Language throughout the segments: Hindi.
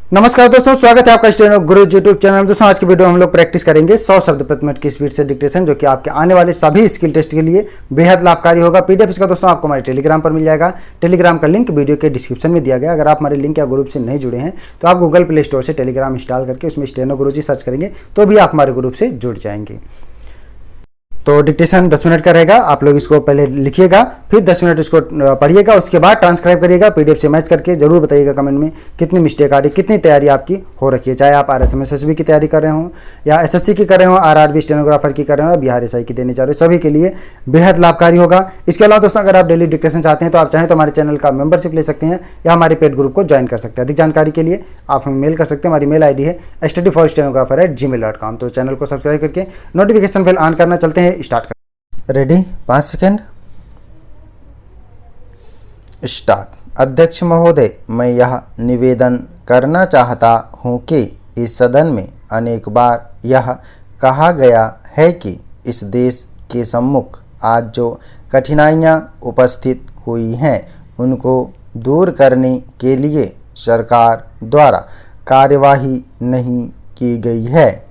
नमस्कार दोस्तों, स्वागत है आपका स्टेनो गुरु यूट्यूब चैनल में। दोस्तों आज की वीडियो में हम लोग प्रैक्टिस करेंगे 100 शब्द प्रति मिनट की स्पीड से डिक्टेशन, जो कि आपके आने वाले सभी स्किल टेस्ट के लिए बेहद लाभकारी होगा। पीडीएफ इसका दोस्तों आपको हमारे टेलीग्राम पर मिल जाएगा। टेलीग्राम का लिंक वीडियो के डिस्क्रिप्शन में दिया गया। अगर आप हमारे लिंक या ग्रुप से नहीं जुड़े हैं तो आप गूगल प्ले स्टोर से टेलीग्राम इंस्टॉल करके उसमें स्टेनो गुरुजी सर्च करेंगे तो भी आप हमारे ग्रुप से जुड़ जाएंगे। तो डिक्टेशन 10 मिनट का रहेगा। आप लोग इसको पहले लिखिएगा, फिर 10 मिनट इसको पढ़िएगा, उसके बाद ट्रांसक्राइब करिएगा। पीडीएफ से मैच करके जरूर बताइएगा कमेंट में कितनी मिस्टेक आ रही, कितनी तैयारी आपकी हो रखी है। चाहे आप RSMSSB की तैयारी कर रहे हो या SSC की कर रहे हो, RRB स्टेनोग्राफर की कर रहे हो या बिहार SI की देने जा रहे हो, सभी के लिए बेहद लाभकारी होगा। इसके अलावा दोस्तों अगर आप डेली डिक्टेशन चाहते हैं तो आप चाहें तो हमारे चैनल का मेंबरशिप ले सकते हैं या हमारे पेड ग्रुप को ज्वाइन कर सकते हैं। अधिक जानकारी के लिए आप हमें मेल कर सकते हैं। हमारी मेल ID है studyforstenographer@gmail.com। तो चैनल को सब्सक्राइब करके नोटिफिकेशन बेल ऑन करना। चलते हैं, स्टार्ट। रेडी? 5 second, start. अध्यक्ष महोदय, मैं यह निवेदन करना चाहता हूँ कि इस सदन में अनेक बार यह कहा गया है कि इस देश के सम्मुख आज जो कठिनाइयाँ उपस्थित हुई हैं उनको दूर करने के लिए सरकार द्वारा कार्यवाही नहीं की गई है।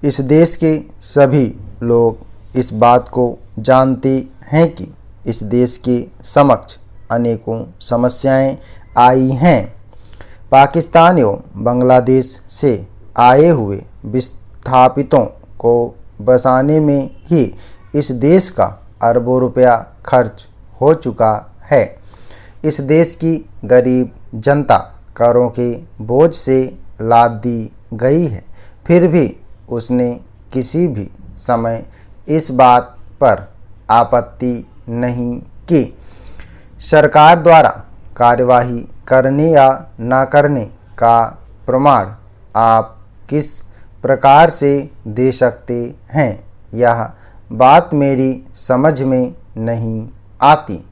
इस देश के सभी लोग इस बात को जानते हैं कि इस देश के समक्ष अनेकों समस्याएं आई हैं। पाकिस्तान एवं बांग्लादेश से आए हुए विस्थापितों को बसाने में ही इस देश का अरबों रुपया खर्च हो चुका है। इस देश की गरीब जनता करों के बोझ से लाद दी गई है, फिर भी उसने किसी भी समय इस बात पर आपत्ति नहीं की। सरकार द्वारा कार्यवाही करने या न करने का प्रमाण आप किस प्रकार से दे सकते हैं, यह बात मेरी समझ में नहीं आती।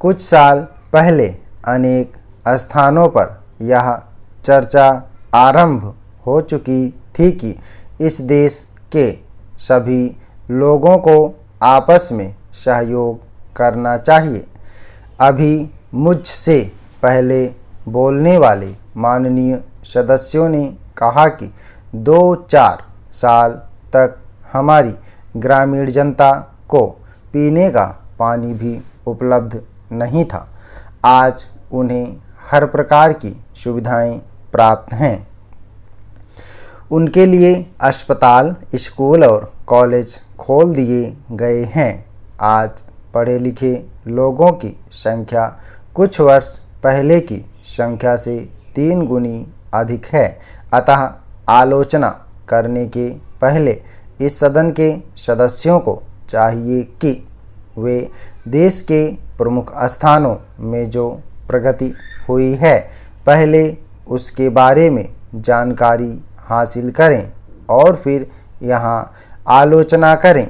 कुछ साल पहले अनेक स्थानों पर यह चर्चा आरंभ हो चुकी थी कि इस देश के सभी लोगों को आपस में सहयोग करना चाहिए। अभी मुझसे पहले बोलने वाले माननीय सदस्यों ने कहा कि 2-4 साल तक हमारी ग्रामीण जनता को पीने का पानी भी उपलब्ध नहीं था। आज उन्हें हर प्रकार की सुविधाएं प्राप्त हैं। उनके लिए अस्पताल, स्कूल और कॉलेज खोल दिए गए हैं। आज पढ़े लिखे लोगों की संख्या कुछ वर्ष पहले की संख्या से 3 गुनी अधिक है। अतः आलोचना करने के पहले इस सदन के सदस्यों को चाहिए कि वे देश के प्रमुख स्थानों में जो प्रगति हुई है पहले उसके बारे में जानकारी हासिल करें और फिर यहाँ आलोचना करें।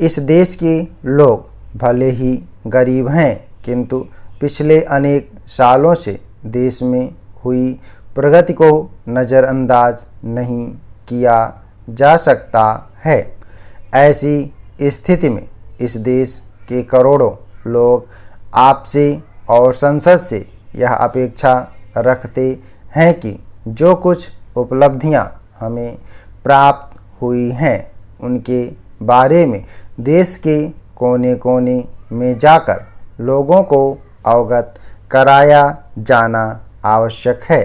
इस देश के लोग भले ही गरीब हैं, किंतु पिछले अनेक सालों से देश में हुई प्रगति को नज़रअंदाज नहीं किया जा सकता है। ऐसी स्थिति में इस देश के करोड़ों लोग आपसे और संसद से यह अपेक्षा रखते हैं कि जो कुछ उपलब्धियां हमें प्राप्त हुई हैं उनके बारे में देश के कोने कोने में जाकर लोगों को अवगत कराया जाना आवश्यक है।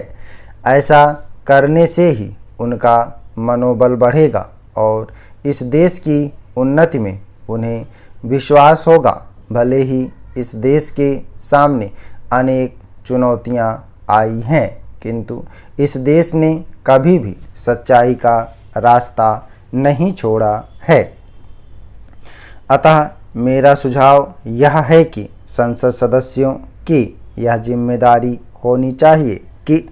ऐसा करने से ही उनका मनोबल बढ़ेगा और इस देश की उन्नति में उन्हें विश्वास होगा। भले ही इस देश के सामने अनेक चुनौतियां आई हैं, किंतु इस देश ने कभी भी सच्चाई का रास्ता नहीं छोड़ा है। अतः मेरा सुझाव यह है कि संसद सदस्यों की यह जिम्मेदारी होनी चाहिए कि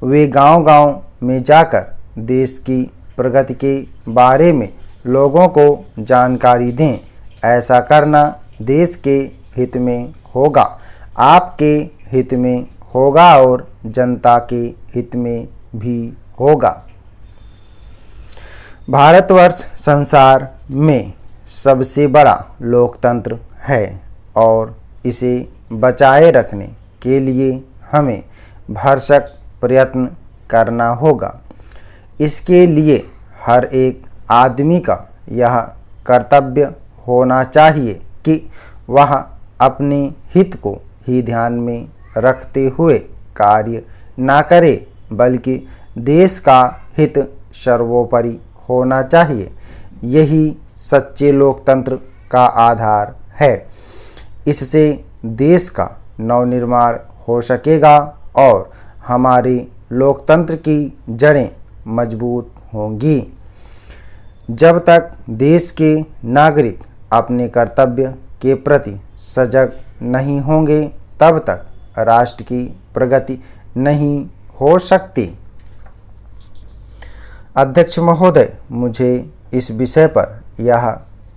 वे गांव-गांव में जाकर देश की प्रगति के बारे में लोगों को जानकारी दें। ऐसा करना देश के हित में होगा, आपके हित में होगा और जनता के हित में भी होगा। भारतवर्ष संसार में सबसे बड़ा लोकतंत्र है और इसे बचाए रखने के लिए हमें भरसक प्रयत्न करना होगा। इसके लिए हर एक आदमी का यह कर्तव्य होना चाहिए कि वह अपने हित को ही ध्यान में रखते हुए कार्य ना करे, बल्कि देश का हित सर्वोपरि होना चाहिए। यही सच्चे लोकतंत्र का आधार है। इससे देश का नवनिर्माण हो सकेगा और हमारे लोकतंत्र की जड़ें मजबूत होंगी। जब तक देश के नागरिक अपने कर्तव्य के प्रति सजग नहीं होंगे, तब तक राष्ट्र की प्रगति नहीं हो सकती। अध्यक्ष महोदय, मुझे इस विषय पर यह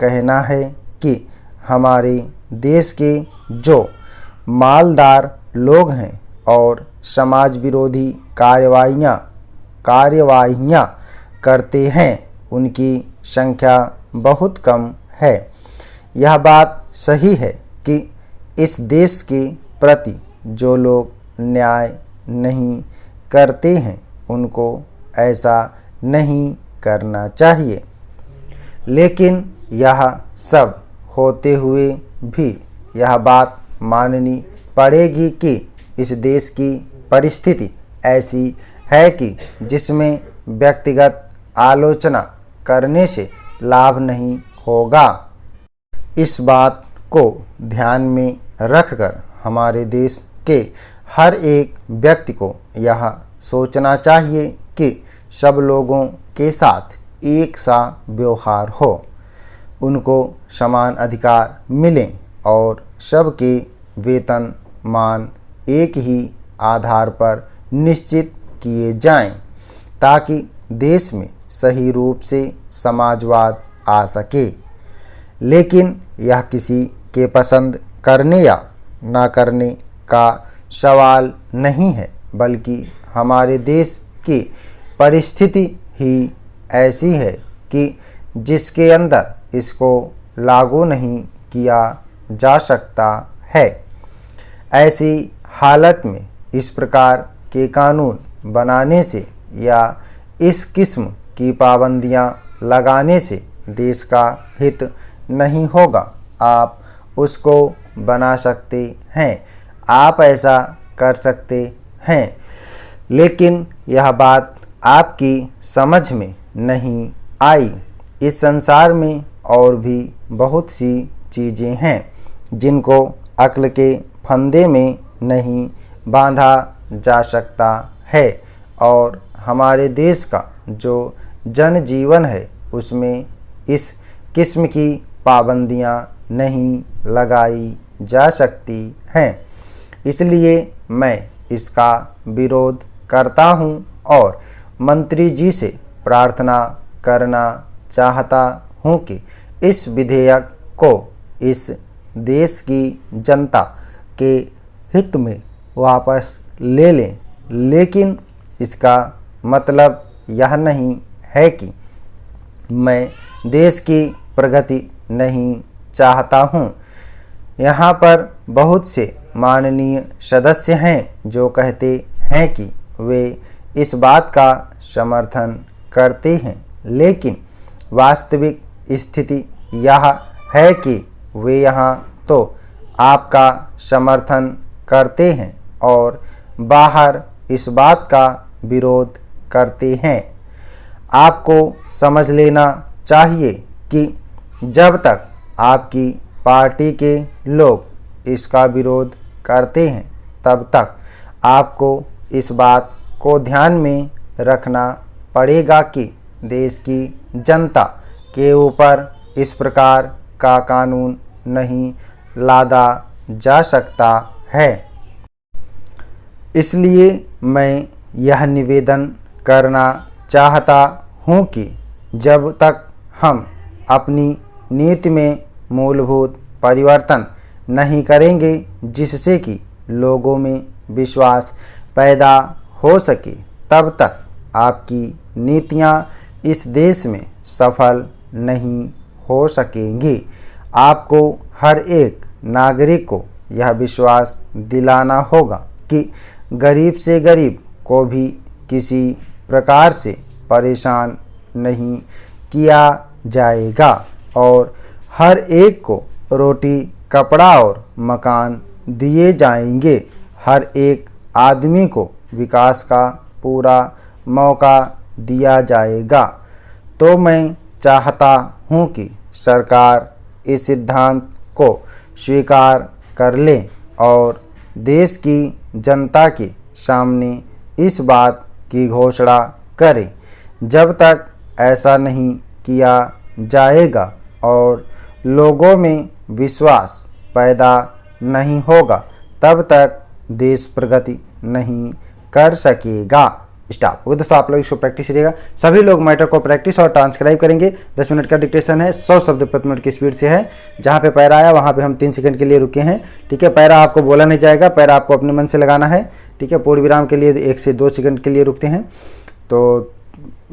कहना है कि हमारे देश के जो मालदार लोग हैं और समाज विरोधी कार्यवाहियाँ करते हैं, उनकी संख्या बहुत कम है। यह बात सही है कि इस देश के प्रति जो लोग न्याय नहीं करते हैं, उनको ऐसा नहीं करना चाहिए। लेकिन यह सब होते हुए भी यह बात माननी पड़ेगी कि इस देश की परिस्थिति ऐसी है कि जिसमें व्यक्तिगत आलोचना करने से लाभ नहीं होगा। इस बात को ध्यान में रखकर हमारे देश के हर एक व्यक्ति को यह सोचना चाहिए कि सब लोगों के साथ एक सा व्यवहार हो, उनको समान अधिकार मिलें और सबके वेतन मान एक ही आधार पर निश्चित किए जाएं, ताकि देश में सही रूप से समाजवाद आ सके। लेकिन यह किसी के पसंद करने या ना करने का सवाल नहीं है, बल्कि हमारे देश की परिस्थिति ही ऐसी है कि जिसके अंदर इसको लागू नहीं किया जा सकता है। ऐसी हालत में इस प्रकार के कानून बनाने से या इस किस्म की पाबंदियां लगाने से देश का हित नहीं होगा। आप उसको बना सकते हैं, आप ऐसा कर सकते हैं, लेकिन यह बात आपकी समझ में नहीं आई। इस संसार में और भी बहुत सी चीज़ें हैं जिनको अक्ल के फंदे में नहीं बांधा जा सकता है, और हमारे देश का जो जनजीवन है उसमें इस किस्म की पाबंदियां नहीं लगाई जा सकती हैं। इसलिए मैं इसका विरोध करता हूं और मंत्री जी से प्रार्थना करना चाहता हूं कि इस विधेयक को इस देश की जनता के हित में वापस ले लें। लेकिन इसका मतलब यह नहीं है कि मैं देश की प्रगति नहीं चाहता हूँ। यहाँ पर बहुत से माननीय सदस्य हैं जो कहते हैं कि वे इस बात का समर्थन करते हैं, लेकिन वास्तविक स्थिति यह है कि वे यहाँ तो आपका समर्थन करते हैं और बाहर इस बात का विरोध करते हैं। आपको समझ लेना चाहिए कि जब तक आपकी पार्टी के लोग इसका विरोध करते हैं, तब तक आपको इस बात को ध्यान में रखना पड़ेगा कि देश की जनता के ऊपर इस प्रकार का कानून नहीं लादा जा सकता है। इसलिए मैं यह निवेदन करना चाहता हूँ कि जब तक हम अपनी नीति में मूलभूत परिवर्तन नहीं करेंगे जिससे कि लोगों में विश्वास पैदा हो सके, तब तक आपकी नीतियाँ इस देश में सफल नहीं हो सकेंगी। आपको हर एक नागरिक को यह विश्वास दिलाना होगा कि गरीब से गरीब को भी किसी प्रकार से परेशान नहीं किया जाएगा और हर एक को रोटी, कपड़ा और मकान दिए जाएंगे। हर एक आदमी को विकास का पूरा मौका दिया जाएगा। तो मैं चाहता हूँ कि सरकार इस सिद्धांत को स्वीकार कर ले और देश की जनता के सामने इस बात की घोषणा करे। जब तक ऐसा नहीं किया जाएगा और लोगों में विश्वास पैदा नहीं होगा, तब तक देश प्रगति नहीं कर सकेगा। स्टॉप। दोस्तों आप लोग इसको प्रैक्टिस करिएगा। सभी लोग मैटर को प्रैक्टिस और ट्रांसक्राइब करेंगे। 10 मिनट का डिक्टेशन है, 100 शब्द प्रति मिनट की स्पीड से है। जहाँ पे पैरा आया वहाँ पे हम 3 सेकंड के लिए रुके हैं। ठीक है, पैरा आपको बोला नहीं जाएगा, पैरा आपको अपने मन से लगाना है। ठीक है, पूर्ण विराम के लिए 1 से 2 सेकंड के लिए रुकते हैं। तो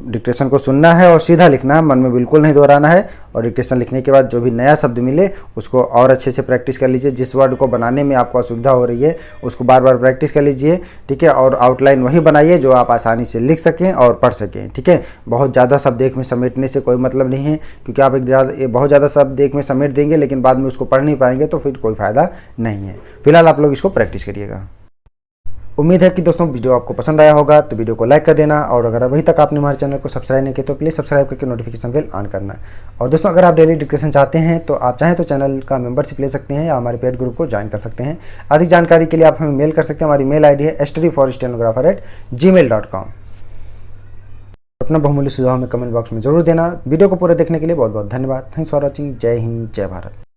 डिक्टेशन को सुनना है और सीधा लिखना है, मन में बिल्कुल नहीं दोहराना है। और डिक्टेशन लिखने के बाद जो भी नया शब्द मिले उसको और अच्छे से प्रैक्टिस कर लीजिए। जिस वर्ड को बनाने में आपको असुविधा हो रही है उसको बार बार प्रैक्टिस कर लीजिए। ठीक है, और आउटलाइन वही बनाइए जो आप आसानी से लिख सकें और पढ़ सकें। ठीक है, बहुत ज़्यादा शब्द एक में समेटने से कोई मतलब नहीं है, क्योंकि आप बहुत ज़्यादा शब्द एक में समेट देंगे लेकिन बाद में उसको पढ़ नहीं पाएंगे तो फिर कोई फ़ायदा नहीं है। फिलहाल आप लोग इसको प्रैक्टिस करिएगा। उम्मीद है कि दोस्तों वीडियो आपको पसंद आया होगा, तो वीडियो को लाइक कर देना। और अगर अभी तक आपने हमारे चैनल को सब्सक्राइब नहीं किया तो प्लीज़ सब्सक्राइब करके नोटिफिकेशन बेल ऑन करना। और दोस्तों अगर आप डेली डिस्कशन चाहते हैं तो आप चाहें तो चैनल का मेंबरशिप ले सकते हैं या हमारे पेड ग्रुप को ज्वाइन कर सकते हैं। अधिक जानकारी के लिए आप हमें मेल कर सकते हैं। हमारी मेल ID है studyforstenographer@gmail.com। अपना बहुमूल्य सुझाव हमें कमेंट बॉक्स में जरूर देना। वीडियो को पूरा देखने के लिए बहुत बहुत धन्यवाद। Thanks for watching. जय हिंद, जय भारत।